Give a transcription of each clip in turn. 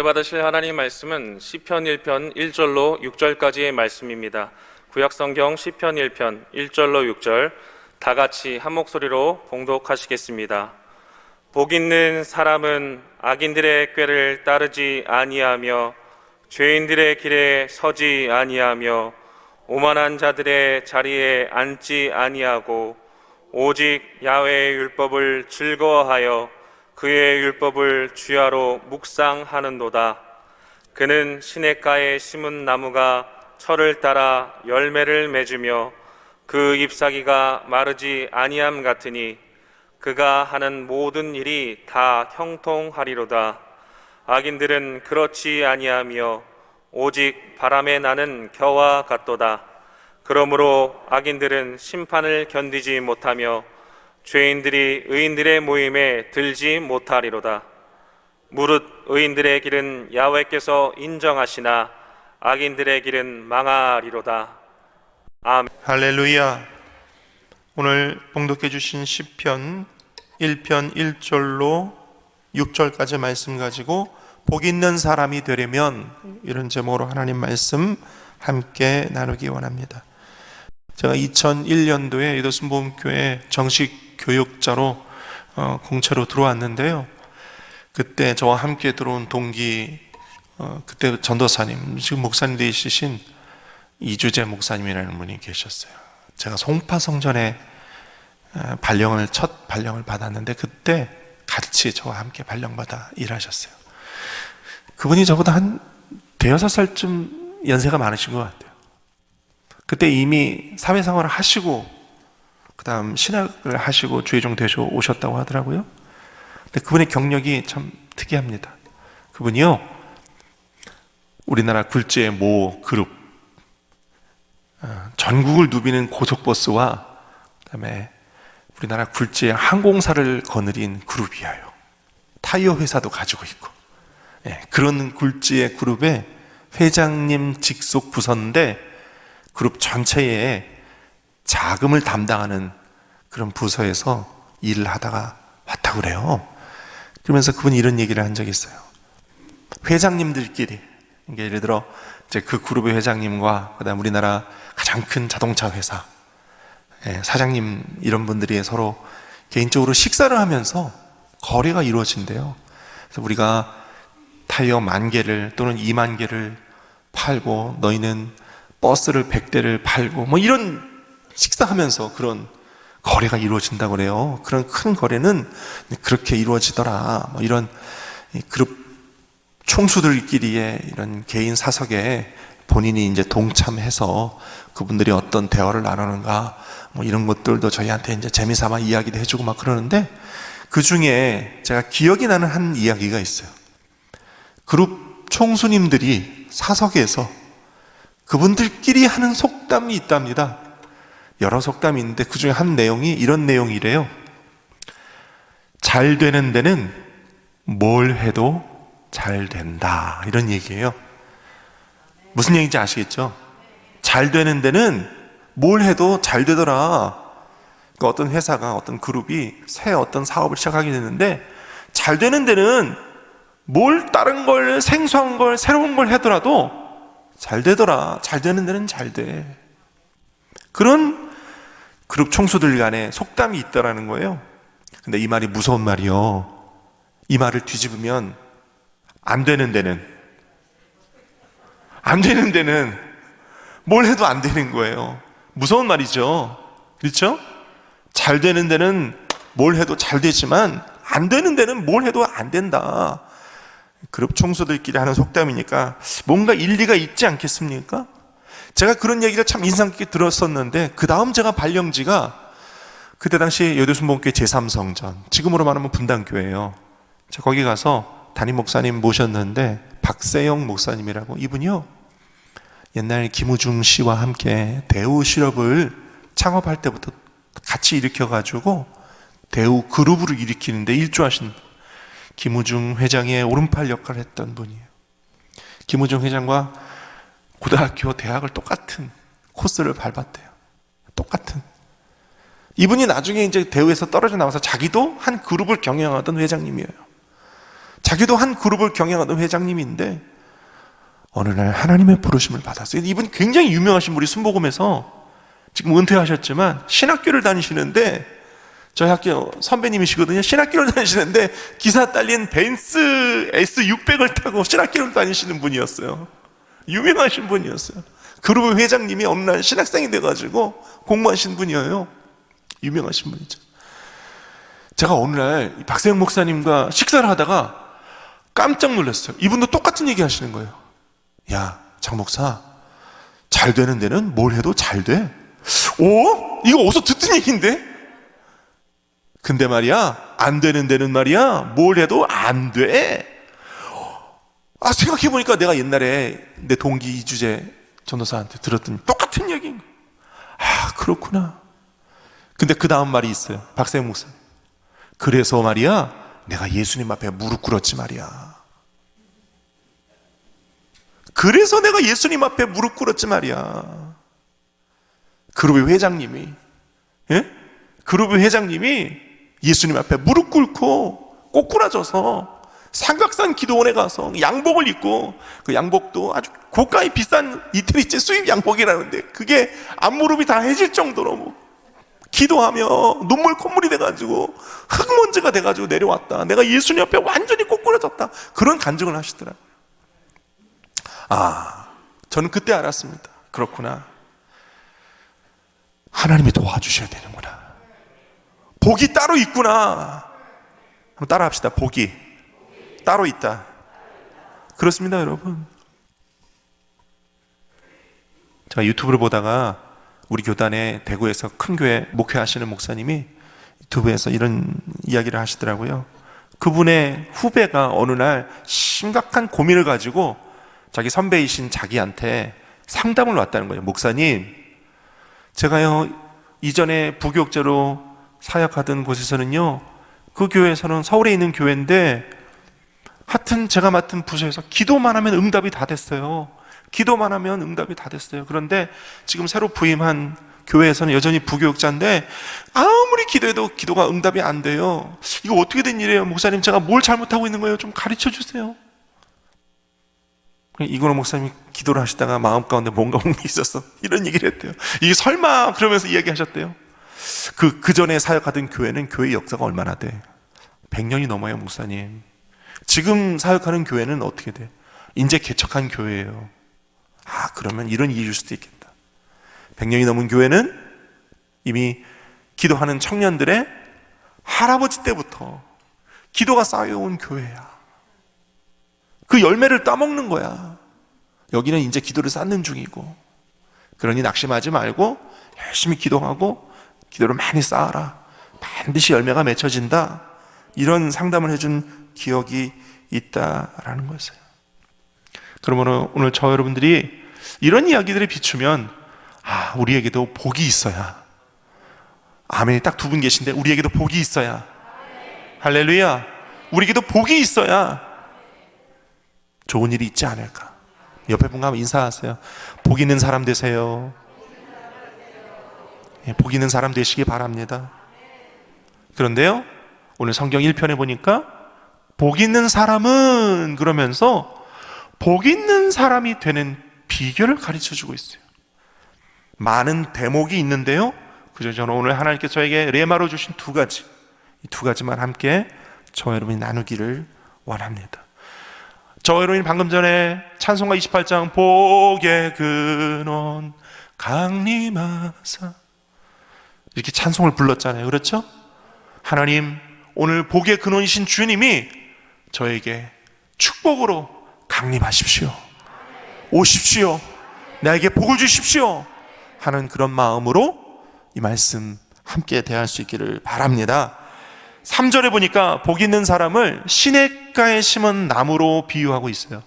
받으실 하나님 말씀은 시편 1편 1절로 6절까지의 말씀입니다. 구약성경 시편 1편 1절로 6절 다 같이 한 목소리로 봉독하시겠습니다. 복 있는 사람은 악인들의 꾀를 따르지 아니하며 죄인들의 길에 서지 아니하며 오만한 자들의 자리에 앉지 아니하고 오직 야훼의 율법을 즐거워하여 그의 율법을 주야로 묵상하는도다. 그는 시냇가에 심은 나무가 철을 따라 열매를 맺으며 그 잎사귀가 마르지 아니함 같으니 그가 하는 모든 일이 다 형통하리로다. 악인들은 그렇지 아니하며 오직 바람에 나는 겨와 같도다. 그러므로 악인들은 심판을 견디지 못하며 죄인들이 의인들의 모임에 들지 못하리로다. 무릇 의인들의 길은 야훼께서 인정하시나 악인들의 길은 망하리로다. 아멘. 할렐루야. 오늘 봉독해 주신 시편 1편 1절로 6절까지 말씀 가지고 복 있는 사람이 되려면, 이런 제목으로 하나님 말씀 함께 나누기 원합니다. 제가 2001년도에 이도순복음교회 정식 교육자로 공채로 들어왔는데요. 그때 저와 함께 들어온 동기, 그때 전도사님, 지금 목사님 되시신 이주재 목사님이라는 분이 계셨어요. 제가 송파성전에 첫 발령을 받았는데 그때 같이 저와 함께 발령받아 일하셨어요. 그분이 저보다 한 대여섯 살쯤 연세가 많으신 것 같아요. 그때 이미 사회생활을 하시고 그 다음 신학을 하시고 주의종 되셔 오셨다고 하더라고요. 근데 그분의 경력이 참 특이합니다. 그분이요, 우리나라 굴지의 모 그룹, 전국을 누비는 고속버스와 그 다음에 우리나라 굴지의 항공사를 거느린 그룹이에요. 타이어 회사도 가지고 있고, 그런 굴지의 그룹의 회장님 직속 부서인데 그룹 전체에 자금을 담당하는 그런 부서에서 일을 하다가 왔다고 그래요. 그러면서 그분이 이런 얘기를 한 적이 있어요. 회장님들끼리, 그러니까 예를 들어 이제 그 그룹의 회장님과 그다음 우리나라 가장 큰 자동차 회사 사장님, 이런 분들이 서로 개인적으로 식사를 하면서 거래가 이루어진대요. 그래서 우리가 타이어 10,000개를 또는 20,000개를 팔고 너희는 버스를 100대를 팔고 뭐 이런 식사하면서 그런 거래가 이루어진다고 그래요. 그런 큰 거래는 그렇게 이루어지더라. 뭐 이런 그룹 총수들끼리의 이런 개인 사석에 본인이 이제 동참해서 그분들이 어떤 대화를 나누는가, 뭐 이런 것들도 저희한테 이제 재미삼아 이야기도 해주고 막 그러는데, 그 중에 제가 기억이 나는 한 이야기가 있어요. 그룹 총수님들이 사석에서 그분들끼리 하는 속담이 있답니다. 여러 속담이 있는데 그 중에 한 내용이 이런 내용이래요. 잘 되는 데는 뭘 해도 잘 된다, 이런 얘기예요. 무슨 얘기인지 아시겠죠? 잘 되는 데는 뭘 해도 잘 되더라. 그러니까 어떤 회사가, 어떤 그룹이 새 어떤 사업을 시작하게 됐는데 잘 되는 데는 뭘 다른 걸, 생소한 걸, 새로운 걸 하더라도 잘 되더라. 잘 되는 데는 잘 돼. 그런 그룹 총수들 간에 속담이 있다라는 거예요. 근데 이 말이 무서운 말이요. 이 말을 뒤집으면 안 되는 데는 뭘 해도 안 되는 거예요. 무서운 말이죠. 그렇죠? 잘 되는 데는 뭘 해도 잘 되지만 안 되는 데는 뭘 해도 안 된다. 그룹 총수들끼리 하는 속담이니까 뭔가 일리가 있지 않겠습니까? 제가 그런 얘기를 참 인상 깊게 들었었는데, 그 다음 제가 발령지가 그때 당시 여대순복음교회 제3성전, 지금으로 말하면 분당교회예요. 제가 거기 가서 담임 목사님 모셨는데, 박세영 목사님이라고, 이분이요 옛날 김우중 씨와 함께 대우 실업을 창업할 때부터 같이 일으켜가지고 대우 그룹으로 일으키는데 일조하신 김우중 회장의 오른팔 역할을 했던 분이에요. 김우중 회장과 고등학교, 대학을 똑같은 코스를 밟았대요. 똑같은. 이분이 나중에 이제 대우에서 떨어져 나와서 자기도 한 그룹을 경영하던 회장님이에요. 자기도 한 그룹을 경영하던 회장님인데 어느 날 하나님의 부르심을 받았어요. 이분 굉장히 유명하신 분이 순복음에서 지금 은퇴하셨지만 신학교를 다니시는데, 저희 학교 선배님이시거든요. 신학교를 다니시는데 기사 딸린 벤츠 S600을 타고 신학교를 다니시는 분이었어요. 유명하신 분이었어요. 그룹의 회장님이 어느 날 신학생이 돼가지고 공부하신 분이에요. 유명하신 분이죠. 제가 어느 날 박세영 목사님과 식사를 하다가 깜짝 놀랐어요. 이분도 똑같은 얘기 하시는 거예요. 야, 장 목사, 잘 되는 데는 뭘 해도 잘 돼. 오? 이거 어디서 듣던 얘기인데? 근데 말이야, 안 되는 데는 말이야, 뭘 해도 안 돼. 아, 생각해보니까 내가 옛날에 내 동기 이주재 전도사한테 들었던 똑같은 얘기인 거예요. 아, 그렇구나. 근데 그 다음 말이 있어요. 박세영 목사. 그래서 말이야, 내가 예수님 앞에 무릎 꿇었지 말이야. 그래서 내가 예수님 앞에 무릎 꿇었지 말이야. 그룹의 회장님이, 예? 그룹의 회장님이 예수님 앞에 무릎 꿇고 꼬꾸라져서 삼각산 기도원에 가서 양복을 입고, 그 양복도 아주 고가의 비싼 이태리제 수입 양복이라는데 그게 앞무릎이 다 해질 정도로 뭐 기도하며 눈물 콧물이 돼가지고 흙먼지가 돼가지고 내려왔다. 내가 예수님 앞에 완전히 꼬꾸라졌다. 그런 간증을 하시더라고요. 아, 저는 그때 알았습니다. 그렇구나. 하나님이 도와주셔야 되는구나. 복이 따로 있구나. 한번 따라 합시다. 복이 따로 있다. 그렇습니다, 여러분. 제가 유튜브를 보다가 우리 교단에 대구에서 큰 교회 목회하시는 목사님이 유튜브에서 이런 이야기를 하시더라고요. 그분의 후배가 어느 날 심각한 고민을 가지고 자기 선배이신 자기한테 상담을 왔다는 거예요. 목사님, 제가요 이전에 부교육자로 사역하던 곳에서는요, 그 교회에서는 서울에 있는 교회인데 하여튼 제가 맡은 부서에서 기도만 하면 응답이 다 됐어요. 기도만 하면 응답이 다 됐어요. 그런데 지금 새로 부임한 교회에서는 여전히 부교육자인데 아무리 기도해도 기도가 응답이 안 돼요. 이거 어떻게 된 일이에요? 목사님, 제가 뭘 잘못하고 있는 거예요? 좀 가르쳐 주세요. 이건호 목사님이 기도를 하시다가 마음 가운데 뭔가 온 게 있어서 이런 얘기를 했대요. 이게 설마 그러면서 이야기하셨대요. 그 전에 사역하던 교회는 교회 역사가 얼마나 돼? 100년이 넘어요, 목사님. 지금 사역하는 교회는 어떻게 돼? 이제 개척한 교회예요. 아, 그러면 이런 이유일 수도 있겠다. 100년이 넘은 교회는 이미 기도하는 청년들의 할아버지 때부터 기도가 쌓여온 교회야. 그 열매를 따먹는 거야. 여기는 이제 기도를 쌓는 중이고, 그러니 낙심하지 말고 열심히 기도하고 기도를 많이 쌓아라. 반드시 열매가 맺혀진다. 이런 상담을 해준 기억이 있다라는 것이에요. 그러면 오늘 저 여러분들이 이런 이야기들에 비추면, 아, 우리에게도 복이 있어야. 아멘이 딱 두 분 계신데 우리에게도 복이 있어야. 할렐루야. 우리에게도 복이 있어야 좋은 일이 있지 않을까. 옆에 분과 한번 인사하세요. 복 있는 사람 되세요. 복 있는 사람 되시기 바랍니다. 그런데요, 오늘 성경 1편에 보니까 복 있는 사람은 그러면서 복 있는 사람이 되는 비결을 가르쳐주고 있어요. 많은 대목이 있는데요, 그저 저는 오늘 하나님께서 저에게 레마로 주신 두 가지, 이 두 가지만 함께 저와 여러분이 나누기를 원합니다. 저와 여러분이 방금 전에 찬송가 28장 복의 근원 강림하사 이렇게 찬송을 불렀잖아요. 그렇죠? 하나님, 오늘 복의 근원이신 주님이 저에게 축복으로 강림하십시오. 오십시오. 나에게 복을 주십시오. 하는 그런 마음으로 이 말씀 함께 대할 수 있기를 바랍니다. 3절에 보니까 복 있는 사람을 시냇가에 심은 나무로 비유하고 있어요.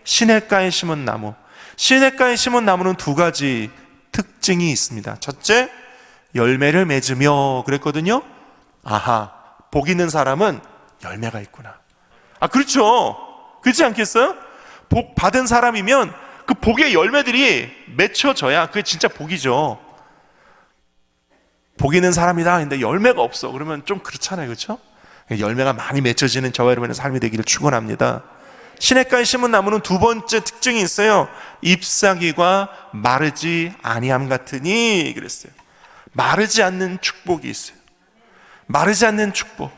시냇가에 심은 나무. 시냇가에 심은 나무는 두 가지 특징이 있습니다. 첫째, 열매를 맺으며 그랬거든요. 아하, 복 있는 사람은 열매가 있구나. 아, 그렇죠. 그렇지 않겠어요? 복 받은 사람이면 그 복의 열매들이 맺혀져야 그게 진짜 복이죠. 복 있는 사람이다 근데 열매가 없어. 그러면 좀 그렇잖아요. 그렇죠? 열매가 많이 맺혀지는 저와 여러분의 삶이 되기를 축원합니다. 시냇가에 심은 나무는 두 번째 특징이 있어요. 잎사귀가 마르지 아니함 같으니 그랬어요. 마르지 않는 축복이 있어요. 마르지 않는 축복,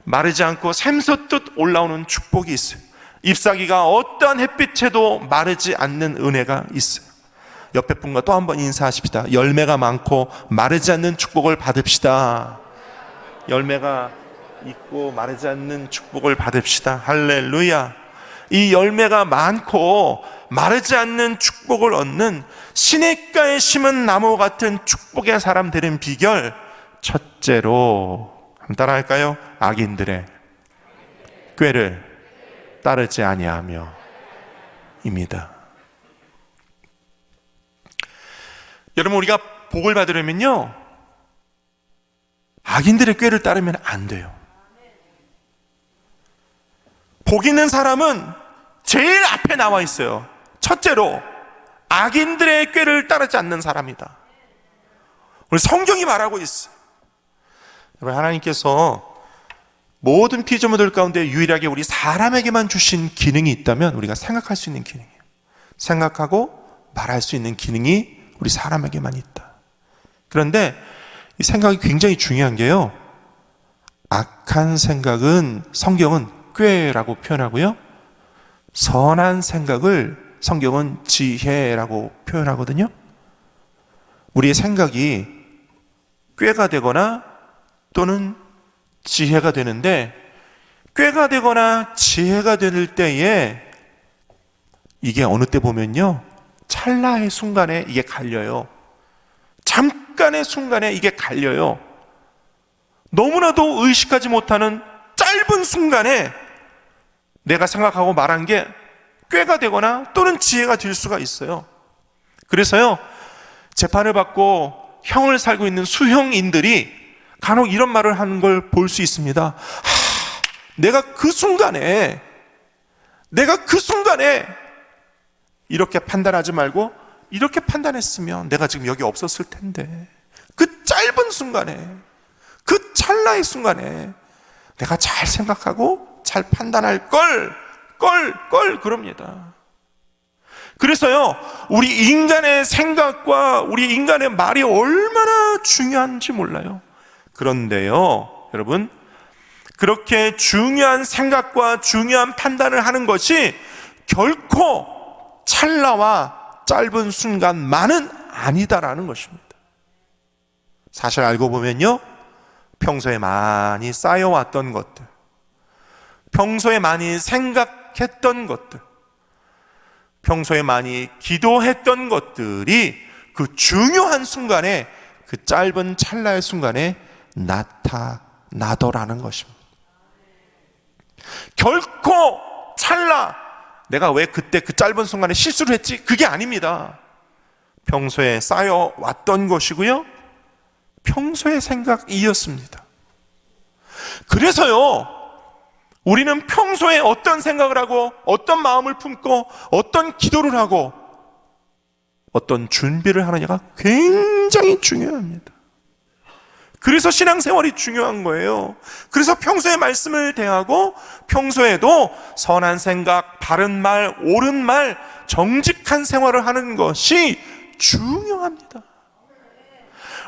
마르지 않고 샘솟듯 올라오는 축복이 있어요. 잎사귀가 어떠한 햇빛에도 마르지 않는 은혜가 있어요. 옆에 분과 또 한 번 인사하십시다. 열매가 많고 마르지 않는 축복을 받읍시다. 열매가 있고 마르지 않는 축복을 받읍시다. 할렐루야. 이 열매가 많고 마르지 않는 축복을 얻는 시냇가에 심은 나무 같은 축복의 사람 되는 비결, 첫째로 한번 따라할까요? 악인들의 꾀를 따르지 아니하며 입니다. 여러분, 우리가 복을 받으려면요, 악인들의 꾀를 따르면 안 돼요. 복 있는 사람은 제일 앞에 나와 있어요. 첫째로 악인들의 꾀를 따르지 않는 사람이다. 우리 성경이 말하고 있어요. 여러분, 하나님께서 모든 피조물들 가운데 유일하게 우리 사람에게만 주신 기능이 있다면 우리가 생각할 수 있는 기능이에요. 생각하고 말할 수 있는 기능이 우리 사람에게만 있다. 그런데 이 생각이 굉장히 중요한 게요, 악한 생각은 성경은 꾀라고 표현하고요, 선한 생각을 성경은 지혜라고 표현하거든요. 우리의 생각이 꾀가 되거나 또는 지혜가 되는데, 꾀가 되거나 지혜가 될 때에 이게 어느 때 보면요, 찰나의 순간에 이게 갈려요. 잠깐의 순간에 이게 갈려요. 너무나도 의식하지 못하는 짧은 순간에 내가 생각하고 말한 게 꾀가 되거나 또는 지혜가 될 수가 있어요. 그래서요, 재판을 받고 형을 살고 있는 수형인들이 간혹 이런 말을 하는 걸 볼 수 있습니다. 내가 그 순간에 이렇게 판단하지 말고 이렇게 판단했으면 내가 지금 여기 없었을 텐데, 그 짧은 순간에, 그 찰나의 순간에 내가 잘 생각하고 잘 판단할 걸 그럽니다. 그래서요, 우리 인간의 생각과 우리 인간의 말이 얼마나 중요한지 몰라요. 그런데요, 여러분, 그렇게 중요한 생각과 중요한 판단을 하는 것이 결코 찰나와 짧은 순간만은 아니다라는 것입니다. 사실 알고 보면요, 평소에 많이 쌓여왔던 것들, 평소에 많이 생각했던 것들, 평소에 많이 기도했던 것들이 그 중요한 순간에, 그 짧은 찰나의 순간에 나타나더라는 것입니다. 결코 찰나, 내가 왜 그때 그 짧은 순간에 실수를 했지? 그게 아닙니다. 평소에 쌓여왔던 것이고요, 평소의 생각이었습니다. 그래서요, 우리는 평소에 어떤 생각을 하고 어떤 마음을 품고 어떤 기도를 하고 어떤 준비를 하느냐가 굉장히 중요합니다. 그래서 신앙생활이 중요한 거예요. 그래서 평소에 말씀을 대하고 평소에도 선한 생각, 바른 말, 옳은 말, 정직한 생활을 하는 것이 중요합니다.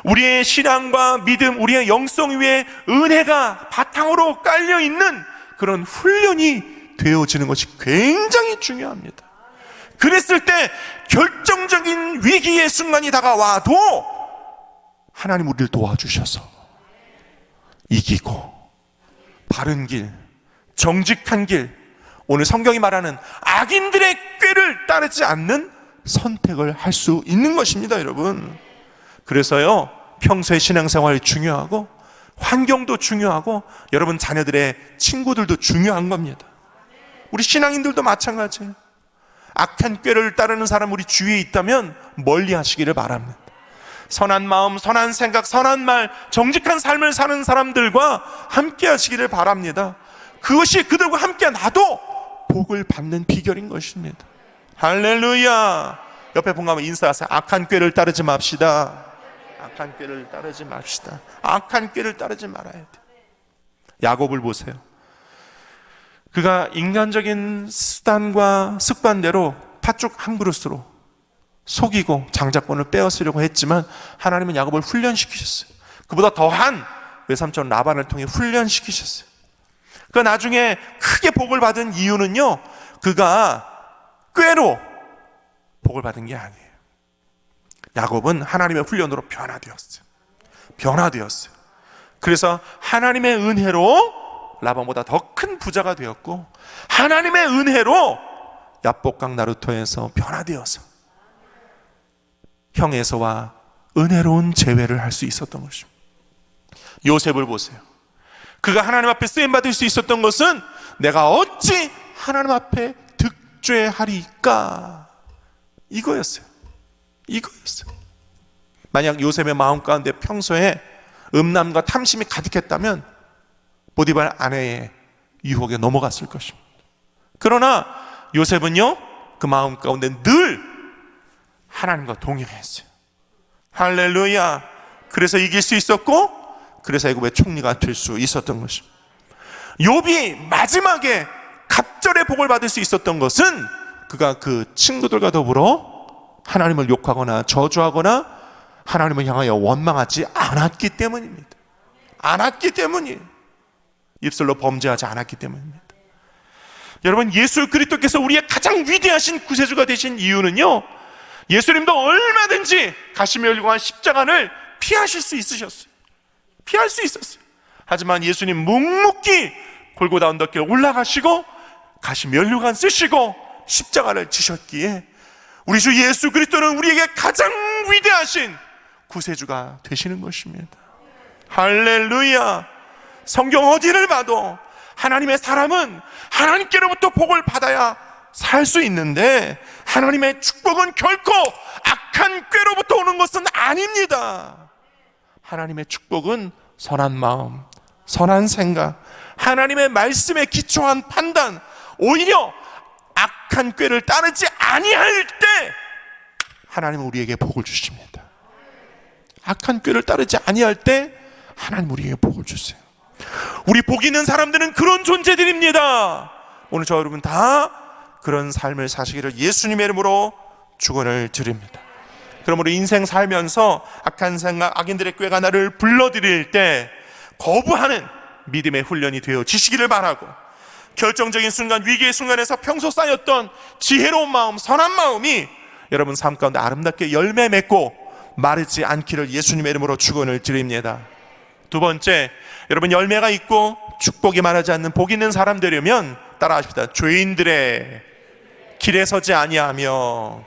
우리의 신앙과 믿음, 우리의 영성 위에 은혜가 바탕으로 깔려있는 그런 훈련이 되어지는 것이 굉장히 중요합니다. 그랬을 때 결정적인 위기의 순간이 다가와도 하나님 우리를 도와주셔서 이기고 바른 길, 정직한 길, 오늘 성경이 말하는 악인들의 꾀를 따르지 않는 선택을 할 수 있는 것입니다, 여러분. 그래서요, 평소에 신앙생활이 중요하고 환경도 중요하고 여러분 자녀들의 친구들도 중요한 겁니다. 우리 신앙인들도 마찬가지예요. 악한 꾀를 따르는 사람 우리 주위에 있다면 멀리 하시기를 바랍니다. 선한 마음, 선한 생각, 선한 말, 정직한 삶을 사는 사람들과 함께 하시기를 바랍니다. 그것이 그들과 함께 나도 복을 받는 비결인 것입니다. 할렐루야. 옆에 본가면 인사하세요. 악한 꾀를 따르지 맙시다. 악한 꾀를 따르지 맙시다. 악한 꾀를 따르지 말아야 돼. 야곱을 보세요. 그가 인간적인 수단과 습관대로 팥죽 한 그릇으로 속이고 장자권을 빼앗으려고 했지만 하나님은 야곱을 훈련시키셨어요. 그보다 더한 외삼촌 라반을 통해 훈련시키셨어요. 그 나중에 크게 복을 받은 이유는요, 그가 꾀로 복을 받은 게 아니에요. 야곱은 하나님의 훈련으로 변화되었어요. 그래서 하나님의 은혜로 라반보다 더 큰 부자가 되었고, 하나님의 은혜로 야복강 나루토에서 변화되어서 형 에서와 은혜로운 재회를 할 수 있었던 것입니다. 요셉을 보세요. 그가 하나님 앞에 쓰임받을 수 있었던 것은 내가 어찌 하나님 앞에 득죄하리까, 이거였어요. 만약 요셉의 마음 가운데 평소에 음란과 탐심이 가득했다면 보디발 아내의 유혹에 넘어갔을 것입니다. 그러나 요셉은요, 그 마음 가운데 늘 하나님과 동행했어요. 할렐루야. 그래서 이길 수 있었고, 그래서 애굽의 총리가 될 수 있었던 것입니다. 욥이 마지막에 갑절의 복을 받을 수 있었던 것은 그가 그 친구들과 더불어 하나님을 욕하거나 저주하거나 하나님을 향하여 원망하지 않았기 때문입니다. 입술로 범죄하지 않았기 때문입니다. 여러분, 예수 그리스도께서 우리의 가장 위대하신 구세주가 되신 이유는요, 예수님도 얼마든지 가시면과 십자가를 피할 수 있었어요. 하지만 예수님 묵묵히 골고다 언덕길 올라가시고 가시면류관 쓰시고 십자가를 지셨기에 우리 주 예수 그리스도는 우리에게 가장 위대하신 구세주가 되시는 것입니다. 할렐루야. 성경 어디를 봐도 하나님의 사람은 하나님께로부터 복을 받아야 살 수 있는데, 하나님의 축복은 결코 악한 꾀로부터 오는 것은 아닙니다. 하나님의 축복은 선한 마음, 선한 생각, 하나님의 말씀에 기초한 판단, 오히려 악한 꾀를 따르지 아니할 때 하나님은 우리에게 복을 주십니다. 악한 꾀를 따르지 아니할 때 하나님 우리에게 복을 주세요. 우리 복 있는 사람들은 그런 존재들입니다. 오늘 저 여러분 다 그런 삶을 사시기를 예수님의 이름으로 축원을 드립니다. 그러므로 인생 살면서 악한 생각, 악인들의 꾀가 나를 불러들일 때 거부하는 믿음의 훈련이 되어지시기를 바라고, 결정적인 순간, 위기의 순간에서 평소 쌓였던 지혜로운 마음, 선한 마음이 여러분 삶 가운데 아름답게 열매 맺고 마르지 않기를 예수님의 이름으로 축원을 드립니다. 두 번째, 여러분 열매가 있고 축복이 말하지 않는 복 있는 사람 되려면 따라하십시다. 죄인들의 길에 서지 아니하며.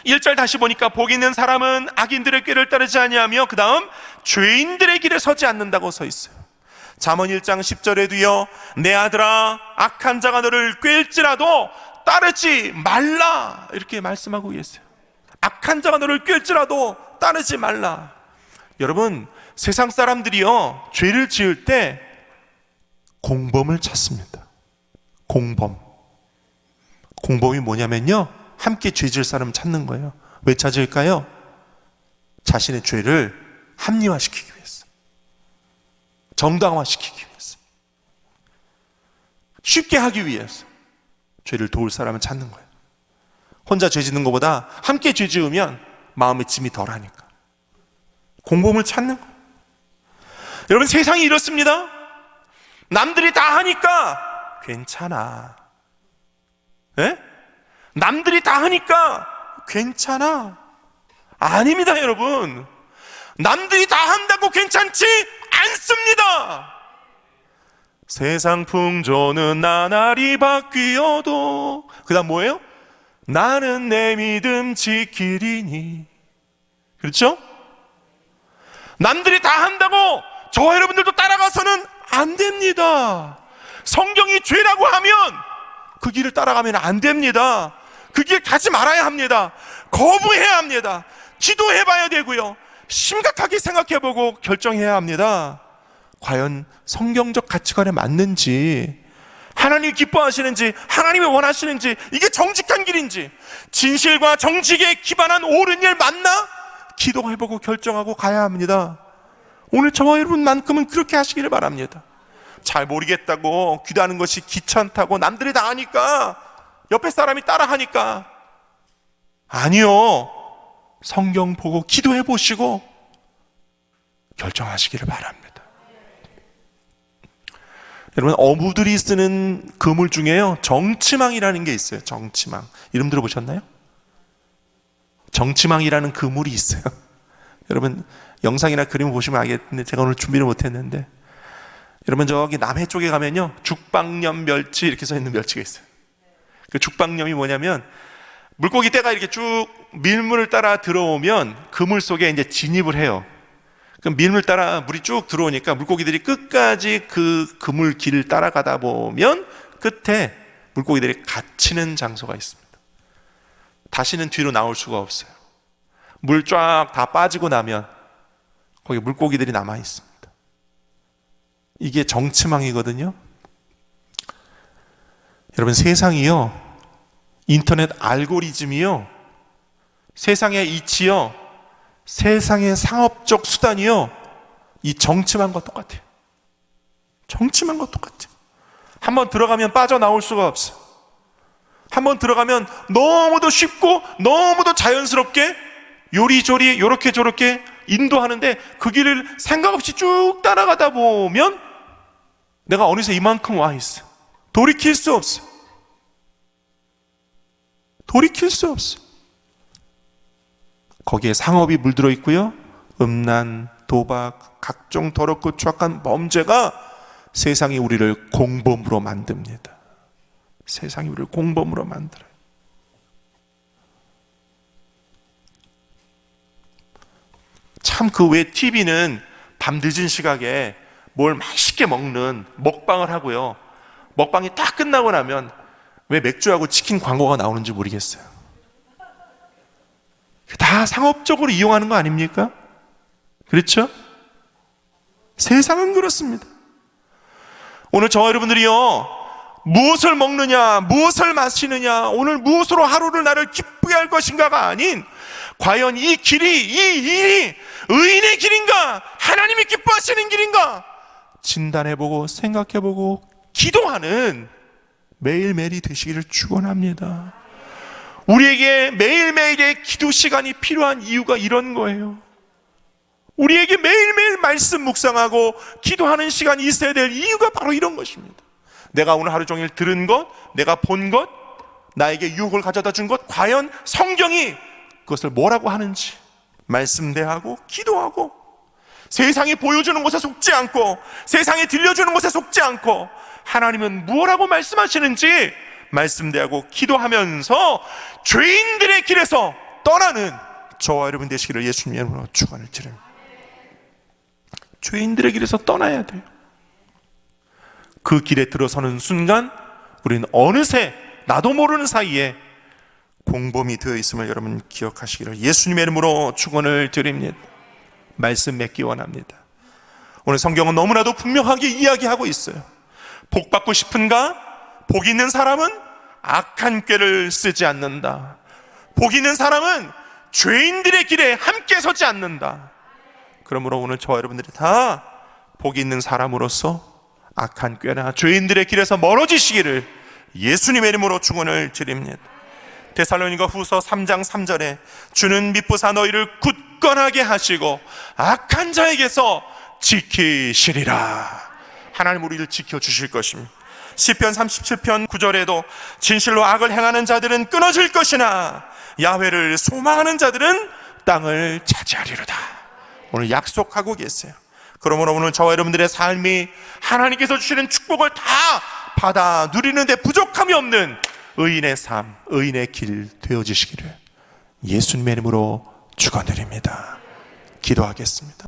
1절 다시 보니까 복 있는 사람은 악인들의 꾀를 따르지 아니하며, 그 다음 죄인들의 길에 서지 않는다고 서 있어요. 잠언 1장 10절에도요, 내 아들아 악한 자가 너를 꾀일지라도 따르지 말라, 이렇게 말씀하고 계세요. 악한 자가 너를 꾀일지라도 따르지 말라. 여러분, 세상 사람들이요, 죄를 지을 때 공범을 찾습니다. 공범이 뭐냐면요, 함께 죄 지을 사람을 찾는 거예요. 왜 찾을까요? 자신의 죄를 합리화시키기 위해서, 정당화시키기 위해서, 쉽게 하기 위해서 죄를 도울 사람을 찾는 거예요. 혼자 죄 짓는 것보다 함께 죄 지으면 마음의 짐이 덜하니까 공범을 찾는 거예요. 여러분, 세상이 이렇습니다. 남들이 다 하니까 괜찮아. 네? 남들이 다 하니까 괜찮아. 아닙니다, 여러분. 남들이 다 한다고 괜찮지 않습니다. 세상 풍조는 나날이 바뀌어도, 그 다음 뭐예요? 나는 내 믿음 지키리니. 그렇죠? 남들이 다 한다고 저와 여러분들도 따라가서는 안 됩니다. 성경이 죄라고 하면 그 길을 따라가면 안 됩니다. 그 길 가지 말아야 합니다. 거부해야 합니다. 기도해 봐야 되고요, 심각하게 생각해보고 결정해야 합니다. 과연 성경적 가치관에 맞는지, 하나님이 기뻐하시는지, 하나님이 원하시는지, 이게 정직한 길인지, 진실과 정직에 기반한 옳은 일 맞나? 기도해보고 결정하고 가야 합니다. 오늘 저와 여러분만큼은 그렇게 하시기를 바랍니다. 잘 모르겠다고, 기도하는 것이 귀찮다고, 남들이 다 하니까, 옆에 사람이 따라 하니까. 아니요. 성경 보고 기도해 보시고 결정하시기를 바랍니다. 여러분, 어부들이 쓰는 그물 중에요, 정치망이라는 게 있어요. 정치망. 이름 들어보셨나요? 정치망이라는 그물이 있어요. 여러분, 영상이나 그림 보시면 알겠는데, 제가 오늘 준비를 못했는데, 여러분, 저기 남해 쪽에 가면요, 죽방염 멸치 이렇게 써 있는 멸치가 있어요. 그 죽방염이 뭐냐면, 물고기 떼가 이렇게 쭉 밀물을 따라 들어오면 그물 속에 이제 진입을 해요. 그럼 밀물 따라 물이 쭉 들어오니까 물고기들이 끝까지 그 그물 길을 따라가다 보면 끝에 물고기들이 갇히는 장소가 있습니다. 다시는 뒤로 나올 수가 없어요. 물 쫙 다 빠지고 나면 거기 물고기들이 남아 있습니다. 이게 정치망이거든요. 여러분, 세상이요, 인터넷 알고리즘이요, 세상의 이치요, 세상의 상업적 수단이요, 이 정치망과 똑같아요. 정치망과 똑같아요. 한번 들어가면 빠져나올 수가 없어요. 한번 들어가면 너무도 쉽고 너무도 자연스럽게 요리조리 요렇게 저렇게 인도하는데, 그 길을 생각 없이 쭉 따라가다 보면 내가 어느새 이만큼 와 있어요. 돌이킬 수 없어요. 돌이킬 수 없어. 거기에 상업이 물들어 있고요, 음란, 도박, 각종 더럽고 추악한 범죄가 세상이 우리를 공범으로 만듭니다. 세상이 우리를 공범으로 만들어요. 참, 그 외 TV는 밤 늦은 시각에 뭘 맛있게 먹는 먹방을 하고요, 먹방이 딱 끝나고 나면 왜 맥주하고 치킨 광고가 나오는지 모르겠어요. 다 상업적으로 이용하는 거 아닙니까? 그렇죠? 세상은 그렇습니다. 오늘 저와 여러분들이요, 무엇을 먹느냐, 무엇을 마시느냐, 오늘 무엇으로 하루를 나를 기쁘게 할 것인가가 아닌, 과연 이 길이, 이 일이 의인의 길인가, 하나님이 기뻐하시는 길인가 진단해보고 생각해보고 기도하는 매일매일이 되시기를 축원합니다. 우리에게 매일매일의 기도 시간이 필요한 이유가 이런 거예요. 우리에게 매일매일 말씀 묵상하고 기도하는 시간이 있어야 될 이유가 바로 이런 것입니다. 내가 오늘 하루 종일 들은 것, 내가 본 것, 나에게 유혹을 가져다 준 것, 과연 성경이 그것을 뭐라고 하는지 말씀대하고 기도하고, 세상이 보여주는 것에 속지 않고, 세상이 들려주는 것에 속지 않고, 하나님은 무엇라고 말씀하시는지 말씀대하고 기도하면서 죄인들의 길에서 떠나는 저와 여러분 되시기를 예수님의 이름으로 축원을 드립니다. 죄인들의 길에서 떠나야 돼요. 그 길에 들어서는 순간 우리는 어느새 나도 모르는 사이에 공범이 되어 있음을 여러분 기억하시기를 예수님의 이름으로 축원을 드립니다. 말씀 맺기 원합니다. 오늘 성경은 너무나도 분명하게 이야기하고 있어요. 복 받고 싶은가? 복 있는 사람은 악한 꾀를 쓰지 않는다. 복 있는 사람은 죄인들의 길에 함께 서지 않는다. 그러므로 오늘 저와 여러분들이 다 복 있는 사람으로서 악한 꾀나 죄인들의 길에서 멀어지시기를 예수님의 이름으로 축원을 드립니다. 데살로니가 후서 3장 3절에 주는 미쁘사 너희를 굳건하게 하시고 악한 자에게서 지키시리라. 하나님 우리를 지켜주실 것입니다. 시편 37편 9절에도 진실로 악을 행하는 자들은 끊어질 것이나 야훼를 소망하는 자들은 땅을 차지하리로다. 오늘 약속하고 계세요. 그러므로 오늘 저와 여러분들의 삶이 하나님께서 주시는 축복을 다 받아 누리는데 부족함이 없는 의인의 삶, 의인의 길 되어지시기를 예수님의 이름으로 축원드립니다. 기도하겠습니다.